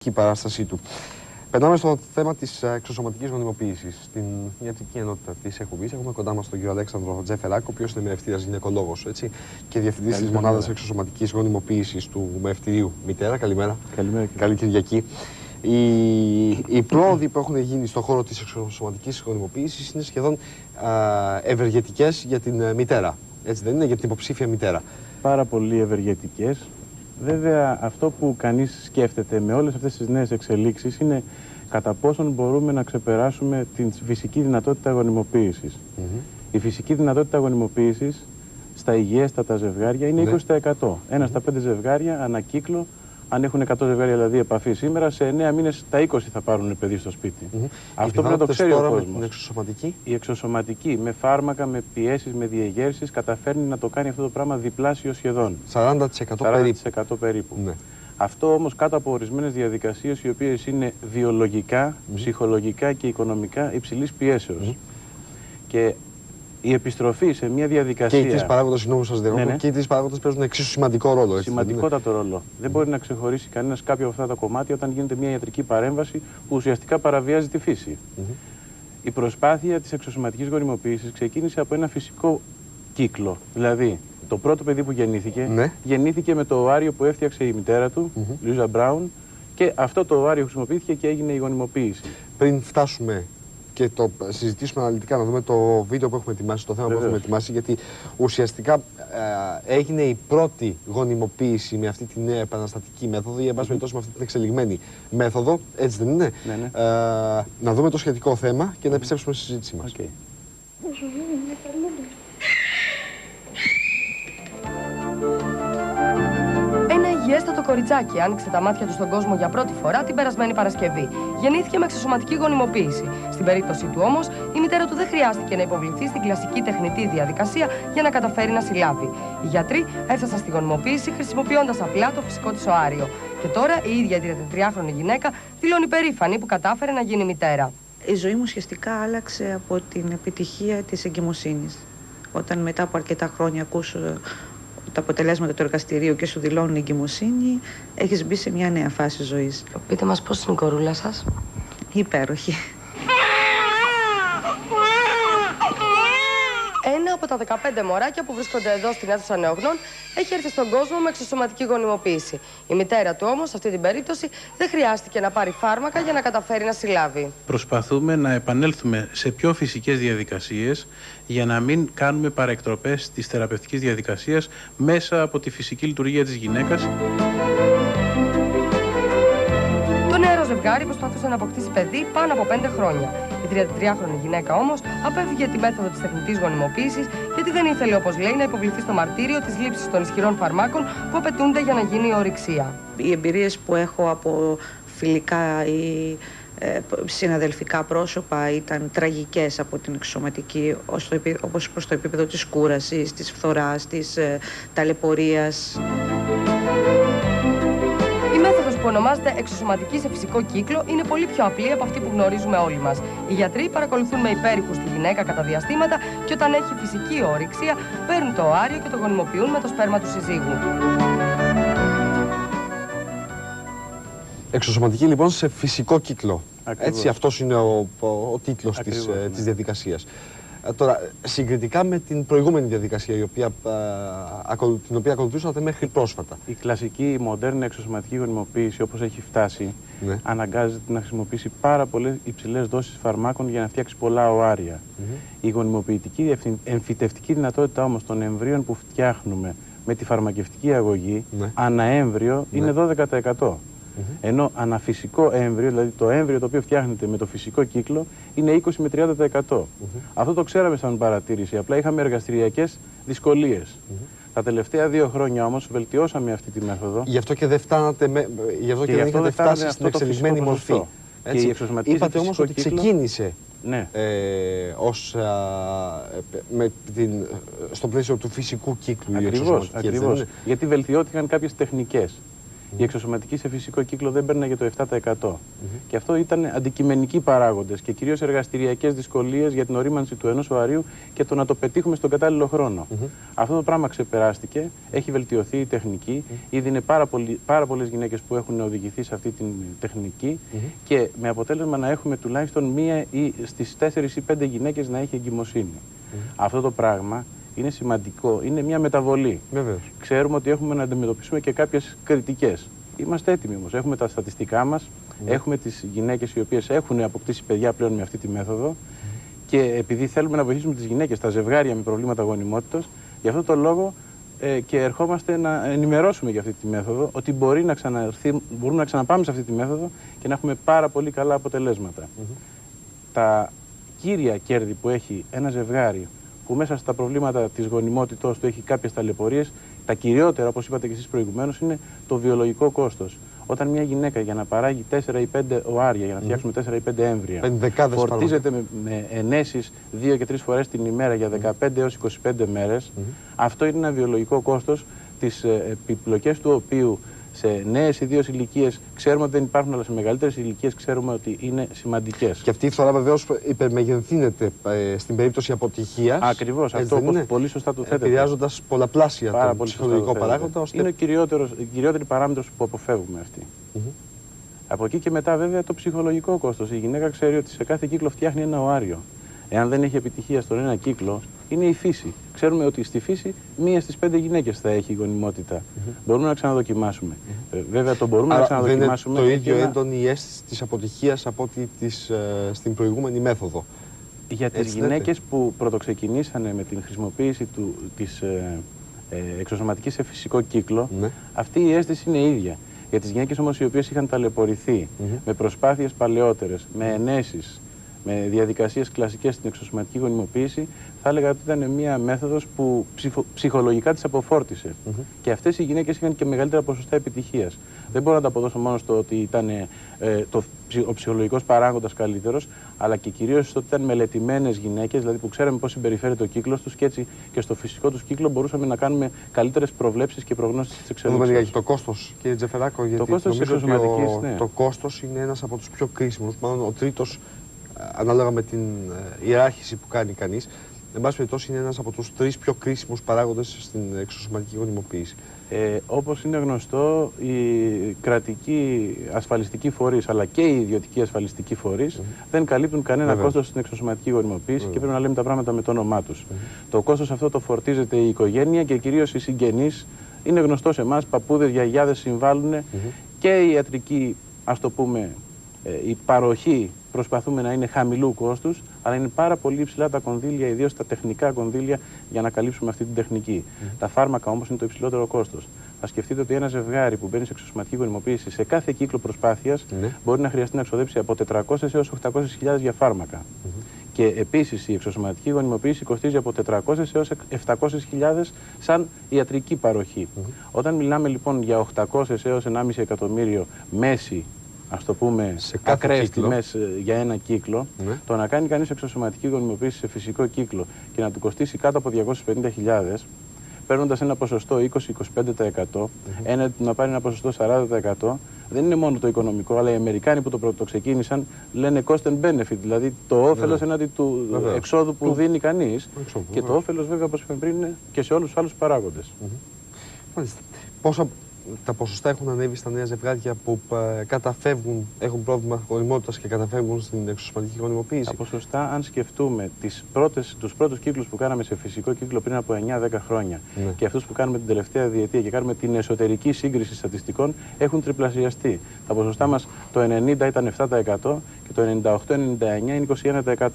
η παράστασή του. Περνάμε στο θέμα της εξωσωματικής γονιμοποίησης. Στην ιατρική ενότητα της εκπομπής έχουμε κοντά μας τον κύριο Αλέξανδρο Τζέφεράκο, ο οποίος είναι μερευτήρας γυναικολόγος και διευθυντής της μονάδας εξωσωματικής γονιμοποίησης του μερευτηρίου Μητέρα. Καλημέρα. Καλημέρα. Καλή Κυριακή. Οι πρόοδοι που έχουν γίνει στον χώρο της εξωσωματικής γονιμοποίησης είναι σχεδόν ευεργετικές για την μητέρα. Έτσι δεν είναι, για την υποψήφια μητέρα? Πάρα πολύ ευεργετικές. Βέβαια, αυτό που κανείς σκέφτεται με όλες αυτές τις νέες εξελίξεις είναι κατά πόσον μπορούμε να ξεπεράσουμε την φυσική δυνατότητα γονιμοποίησης. Η φυσική δυνατότητα γονιμοποίησης στα υγιέστατα ζευγάρια είναι 20%. Ένα στα 5 ζευγάρια ανακύκλω, αν έχουν 100 ζευγάρια δηλαδή επαφή σήμερα, σε 9 μήνες τα 20 θα πάρουν παιδί στο σπίτι. Αυτό πρέπει να το ξέρει ο κόσμος. Την εξωσωματική. Η εξωσωματική με φάρμακα, με πιέσεις, με διεγέρσεις καταφέρνει να το κάνει αυτό το πράγμα διπλάσιο σχεδόν. 40% περίπου. Ναι. Αυτό όμως κάτω από ορισμένες διαδικασίες οι οποίες είναι βιολογικά, ψυχολογικά και οικονομικά υψηλής πιέσεως. Και η επιστροφή σε μια διαδικασία. Και οι τρεις παράγοντες, συγγνώμη σας διακόπτω, και οι τρεις παράγοντες παίζουν εξίσου σημαντικό ρόλο. Έτσι, σημαντικότατο ρόλο. Δεν μπορεί να ξεχωρίσει κανένας κάποιο από αυτά τα κομμάτια όταν γίνεται μια ιατρική παρέμβαση που ουσιαστικά παραβιάζει τη φύση. Η προσπάθεια της εξωσωματικής γονιμοποίησης ξεκίνησε από ένα φυσικό κύκλο. Δηλαδή, το πρώτο παιδί που γεννήθηκε, γεννήθηκε με το οάριο που έφτιαξε η μητέρα του, Λούίζα Μπράουν, και αυτό το οάριο χρησιμοποιήθηκε και έγινε η γονιμοποίηση. Πριν φτάσουμε και το συζητήσουμε αναλυτικά, να δούμε το βίντεο που έχουμε ετοιμάσει, το θέμα που έχουμε ετοιμάσει, γιατί ουσιαστικά έγινε η πρώτη γονιμοποίηση με αυτή τη νέα επαναστατική μέθοδο ή, εν πάση περιπτώσει, με αυτή την εξελιγμένη μέθοδο. Έτσι δεν είναι? Να δούμε το σχετικό θέμα και να επιστρέψουμε στη συζήτησή μας. Το κοριτσάκι άνοιξε τα μάτια του στον κόσμο για πρώτη φορά την περασμένη Παρασκευή. Γεννήθηκε με εξωσωματική γονιμοποίηση. Στην περίπτωση του όμως, η μητέρα του δεν χρειάστηκε να υποβληθεί στην κλασική τεχνητή διαδικασία για να καταφέρει να συλλάβει. Οι γιατροί έφτασαν στη γονιμοποίηση χρησιμοποιώντας απλά το φυσικό της οάριο. Και τώρα η ίδια η 33χρονη γυναίκα δηλώνει περήφανη που κατάφερε να γίνει μητέρα. Η ζωή μου ουσιαστικά άλλαξε από την επιτυχία της εγκυμοσύνης. Όταν μετά από αρκετά χρόνια ακούσω τα αποτελέσματα του εργαστηρίου και σου δηλώνουν εγκυμοσύνη, έχεις μπει σε μια νέα φάση ζωής. Πείτε μας πώς είναι η κορούλα σας? Υπέροχη. Ένα από τα 15 μωράκια που βρίσκονται εδώ στην αίθουσα νεογνών έχει έρθει στον κόσμο με εξωσωματική γονιμοποίηση. Η μητέρα του όμως, σε αυτή την περίπτωση, δεν χρειάστηκε να πάρει φάρμακα για να καταφέρει να συλλάβει. Προσπαθούμε να επανέλθουμε σε πιο φυσικές διαδικασίες για να μην κάνουμε παρεκτροπές της θεραπευτικής διαδικασίας μέσα από τη φυσική λειτουργία της γυναίκας. Το νεαρό ζευγάρι προσπαθούσε να αποκτήσει παιδί πάνω από 5 χρόνια. Η 33χρονη γυναίκα όμως απέφυγε τη μέθοδο της τεχνητής γονιμοποίησης γιατί δεν ήθελε, όπως λέει, να υποβληθεί στο μαρτύριο της λήψης των ισχυρών φαρμάκων που απαιτούνται για να γίνει η ορυξία. Οι εμπειρίες που έχω από φιλικά ή συναδελφικά πρόσωπα ήταν τραγικές από την εξωσωματική, όπως προς το επίπεδο της κούρασης, της φθοράς, της ταλαιπωρίας. Που ονομάζεται εξωσωματική σε φυσικό κύκλο είναι πολύ πιο απλή από αυτή που γνωρίζουμε όλοι μας. Οι γιατροί παρακολουθούν με υπέρηχους τη γυναίκα κατά διαστήματα και όταν έχει φυσική ορυξία παίρνουν το οάριο και το γονιμοποιούν με το σπέρμα του συζύγου. Εξωσωματική λοιπόν σε φυσικό κύκλο. Ακριβώς. Έτσι, αυτός είναι ο τίτλος της διαδικασίας. Τώρα, συγκριτικά με την προηγούμενη διαδικασία, την οποία ακολουθούσατε μέχρι πρόσφατα. Η κλασική, η μοντέρνη εξωσωματική γονιμοποίηση, όπως έχει φτάσει, αναγκάζεται να χρησιμοποιήσει πάρα πολλές υψηλές δόσεις φαρμάκων για να φτιάξει πολλά οάρια. Η γονιμοποιητική εμφυτευτική δυνατότητα όμως των εμβρίων που φτιάχνουμε με τη φαρμακευτική αγωγή, αναέμβριο, είναι 12%. Ενώ αναφυσικό έμβριο, δηλαδή το έμβριο το οποίο φτιάχνεται με το φυσικό κύκλο, είναι 20 με 30%. Αυτό το ξέραμε σαν παρατήρηση, απλά είχαμε εργαστηριακές δυσκολίες. Τα τελευταία 2 χρόνια όμως βελτιώσαμε αυτή τη μέθοδο. Γι' αυτό και δεν φτάνατε, γι' αυτό και δεν είχατε φτάσει στην εξελιγμένη μορφή. Είπατε όμως ότι ξεκίνησε στο πλαίσιο του φυσικού κύκλου. Ακριβώς. Γιατί βελτιώθηκαν κάποιες τεχνικές. Η εξωσωματική σε φυσικό κύκλο δεν παίρναγε το 7%. Και αυτό ήταν αντικειμενικοί παράγοντες και κυρίως εργαστηριακές δυσκολίες για την ορίμανση του ενός οαρίου και το να το πετύχουμε στον κατάλληλο χρόνο. Αυτό το πράγμα ξεπεράστηκε, έχει βελτιωθεί η τεχνική. Ήδη είναι πάρα πολλές γυναίκες που έχουν οδηγηθεί σε αυτή την τεχνική και με αποτέλεσμα να έχουμε τουλάχιστον μία ή στις 4 ή 5 γυναίκες να έχει εγκυμοσύνη. Αυτό το πράγμα είναι σημαντικό, είναι μια μεταβολή. Βεβαίως. Ξέρουμε ότι έχουμε να αντιμετωπίσουμε και κάποιες κριτικές. Είμαστε έτοιμοι όμως. Έχουμε τα στατιστικά μας, έχουμε τις γυναίκες οι οποίες έχουν αποκτήσει παιδιά πλέον με αυτή τη μέθοδο και επειδή θέλουμε να βοηθήσουμε τις γυναίκες, τα ζευγάρια με προβλήματα γονιμότητας, γι' αυτό το λόγο και ερχόμαστε να ενημερώσουμε για αυτή τη μέθοδο, ότι μπορούμε να ξαναπάμε σε αυτή τη μέθοδο και να έχουμε πάρα πολύ καλά αποτελέσματα. Τα κύρια κέρδη που έχει ένα ζευγάρι που μέσα στα προβλήματα της γονιμότητός του έχει κάποιες ταλαιπωρίες, τα κυριότερα, όπως είπατε και εσείς προηγουμένως, είναι το βιολογικό κόστος. Όταν μια γυναίκα για να παράγει 4 ή 5 οάρια, για να φτιάξουμε 4 ή 5 έμβρια, φορτίζεται με ενέσεις 2 και 3 φορές την ημέρα για 15 έως 25 μέρες, αυτό είναι ένα βιολογικό κόστος, τις επιπλοκές του οποίου σε νέες ιδίως ηλικίες ξέρουμε ότι δεν υπάρχουν, αλλά σε μεγαλύτερες ηλικίες ξέρουμε ότι είναι σημαντικές. Και αυτή η φθορά βεβαίως υπερμεγενθύνεται στην περίπτωση αποτυχίας. Ακριβώς, αυτό όπως πολύ σωστά το θέτετε. Επηρεάζοντας πολλαπλάσια τον ψυχολογικό παράγοντα. Είναι η κυριότερη παράμετρος που αποφεύγουμε αυτή. Από εκεί και μετά, βέβαια, το ψυχολογικό κόστος. Η γυναίκα ξέρει ότι σε κάθε κύκλο φτιάχνει ένα οάριο. Εάν δεν έχει επιτυχία στον ένα κύκλο, είναι η φύση. Ξέρουμε ότι στη φύση 1 στις 5 γυναίκες θα έχει γονιμότητα. Μπορούμε να ξαναδοκιμάσουμε. Βέβαια, το μπορούμε να ξαναδοκιμάσουμε. Δεν είναι το ίδιο έντονη η αίσθηση της αποτυχίας από ότι στην προηγούμενη μέθοδο. Για τις γυναίκες που πρωτοξεκινήσανε με την χρησιμοποίηση της εξωσωματικής σε φυσικό κύκλο, αυτή η αίσθηση είναι ίδια. Για τις γυναίκες όμως οι οποίες είχαν ταλαιπωρηθεί με προσπάθειες παλαιότερες, με ενέσεις, με διαδικασίες κλασικές στην εξωσωματική γονιμοποίηση, θα έλεγα ότι ήταν μια μέθοδος που ψυχολογικά τις αποφόρτισε. Και αυτές οι γυναίκες είχαν και μεγαλύτερα ποσοστά επιτυχίας. Δεν μπορώ να τα αποδώσω μόνο στο ότι ήταν ο ψυχολογικός παράγοντας καλύτερος, αλλά και κυρίως στο ότι ήταν μελετημένες γυναίκες, δηλαδή που ξέραμε πώς συμπεριφέρεται ο κύκλος τους και έτσι και στο φυσικό τους κύκλο μπορούσαμε να κάνουμε καλύτερες προβλέψεις και προγνώσεις της εξέλιξης. Για το κόστος, κύριε Τζεφεράκο, γιατί το κόστος είναι ένας από τους πιο κρίσιμους, μάλλον ο τρίτος, ανάλογα με την ιεράρχηση που κάνει κανείς. Εν πάση περιπτώσει, είναι ένας από τους 3 πιο κρίσιμους παράγοντες στην εξωσωματική γονιμοποίηση. Όπως είναι γνωστό, οι κρατικοί ασφαλιστικοί φορείς αλλά και οι ιδιωτικοί ασφαλιστικοί φορείς δεν καλύπτουν κανένα κόστος στην εξωσωματική γονιμοποίηση και πρέπει να λέμε τα πράγματα με το όνομά τους. Το κόστος αυτό το φορτίζεται η οικογένεια και κυρίως οι συγγενείς. Είναι γνωστό σε εμάς, παππούδες, γιαγιάδες συμβάλλουν και η ιατρική, ας το πούμε, η παροχή προσπαθούμε να είναι χαμηλού κόστους, αλλά είναι πάρα πολύ υψηλά τα κονδύλια, ιδίως τα τεχνικά κονδύλια, για να καλύψουμε αυτή την τεχνική. Τα φάρμακα όμως είναι το υψηλότερο κόστος. Θα σκεφτείτε ότι ένα ζευγάρι που μπαίνει σε εξωσωματική γονιμοποίηση σε κάθε κύκλο προσπάθειας μπορεί να χρειαστεί να εξοδέψει από 400 έως 800.000 για φάρμακα. Και επίσης η εξωσωματική γονιμοποίηση κοστίζει από 400 έως 700.000 σαν ιατρική παροχή. Όταν μιλάμε λοιπόν για 800 έως 1,5 εκατομμύριο μέση, ας το πούμε, ακραίες τιμές για ένα κύκλο, το να κάνει κανείς εξωσωματική γονιμοποίηση σε φυσικό κύκλο και να του κοστίσει κάτω από 250.000, παίρνοντας ένα ποσοστό 20-25%, έναντι να πάρει ένα ποσοστό 40%, δεν είναι μόνο το οικονομικό, αλλά οι Αμερικάνοι που το πρωτοξεκίνησαν λένε cost and benefit, δηλαδή το όφελος έναντι του εξόδου που δίνει κανείς και το όφελος βέβαια, όπως είπαμε πριν, είναι και σε όλους τους άλλους παράγοντες. Πόσα τα ποσοστά έχουν ανέβει στα νέα ζευγάρια που καταφεύγουν, έχουν πρόβλημα γονιμότητας και καταφεύγουν στην εξωσωματική γονιμοποίηση? Τα ποσοστά, αν σκεφτούμε τους πρώτους κύκλους που κάναμε σε φυσικό κύκλο πριν από 9-10 χρόνια και αυτούς που κάνουμε την τελευταία διετία και κάνουμε την εσωτερική σύγκριση στατιστικών, έχουν τριπλασιαστεί. Τα ποσοστά μας το 90 ήταν 7% και το 98-99 είναι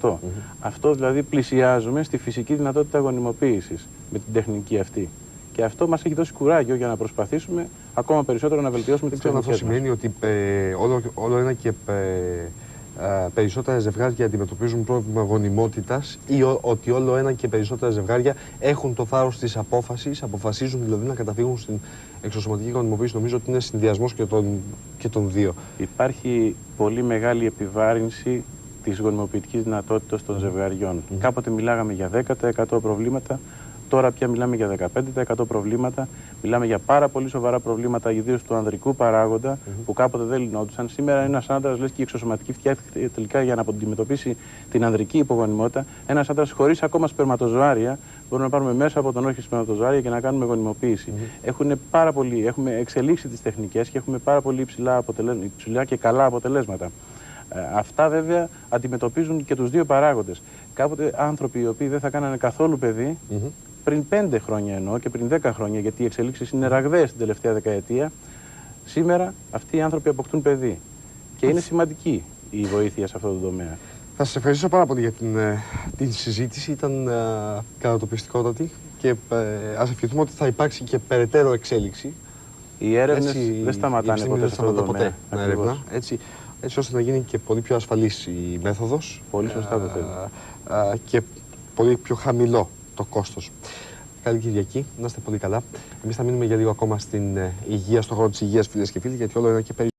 21%. Αυτό δηλαδή πλησιάζουμε στη φυσική δυνατότητα γονιμοποίησης με την τεχνική αυτή. Και αυτό μας έχει δώσει κουράγιο για να προσπαθήσουμε ακόμα περισσότερο να βελτιώσουμε την τεχνική. Αυτό σημαίνει ότι όλο ένα και περισσότερα ζευγάρια αντιμετωπίζουν πρόβλημα γονιμότητας ή ότι όλο ένα και περισσότερα ζευγάρια έχουν το θάρρος της απόφασης, αποφασίζουν δηλαδή να καταφύγουν στην εξωσωματική γονιμοποίηση? Νομίζω ότι είναι συνδυασμός και των δύο. Υπάρχει πολύ μεγάλη επιβάρυνση της γονιμοποιητικής δυνατότητας των ζευγαριών. Κάποτε μιλάγαμε για 10% προβλήματα. Τώρα πια μιλάμε για 15% προβλήματα, μιλάμε για πάρα πολύ σοβαρά προβλήματα, ιδίως του ανδρικού παράγοντα, που κάποτε δεν λυνόντουσαν. Σήμερα ένας άντρας, λες και η εξωσωματική φτιάχτηκε τελικά για να αντιμετωπίσει την ανδρική υπογονιμότητα. Ένας άντρας χωρίς ακόμα σπερματοζωάρια, μπορούμε να πάρουμε μέσα από τον όχι σπερματοζωάρια και να κάνουμε γονιμοποίηση. Έχουμε εξελίξει τις τεχνικές και έχουμε πάρα πολύ υψηλά και καλά αποτελέσματα. Αυτά βέβαια αντιμετωπίζουν και τους δύο παράγοντες. Κάποτε άνθρωποι οι οποίοι δεν θα κάνανε καθόλου παιδί, πριν 5 χρόνια εννοώ και πριν 10 χρόνια, γιατί οι εξελίξεις είναι ραγδαίες την τελευταία δεκαετία, σήμερα αυτοί οι άνθρωποι αποκτούν παιδί. Και είναι σημαντική η βοήθεια σε αυτό το τομέα. Θα σας ευχαριστήσω πάρα πολύ για την συζήτηση, ήταν κατατοπιστικότατη και ας ευχηθούμε ότι θα υπάρξει και περαιτέρω εξέλιξη. Οι έρευνες δεν σταματάνε ποτέ σε αυτό το τομέα. Έτσι ώστε να γίνει και πολύ πιο ασφαλής η μέθοδος. Πολύ σωστά το θέλουμε. Και πολύ πιο χαμηλό το κόστος. Καλή Κυριακή, να είστε πολύ καλά. Εμείς θα μείνουμε για λίγο ακόμα στην υγεία, στον χώρο της υγείας, φίλες και φίλοι, γιατί όλο ένα και περισσότερο.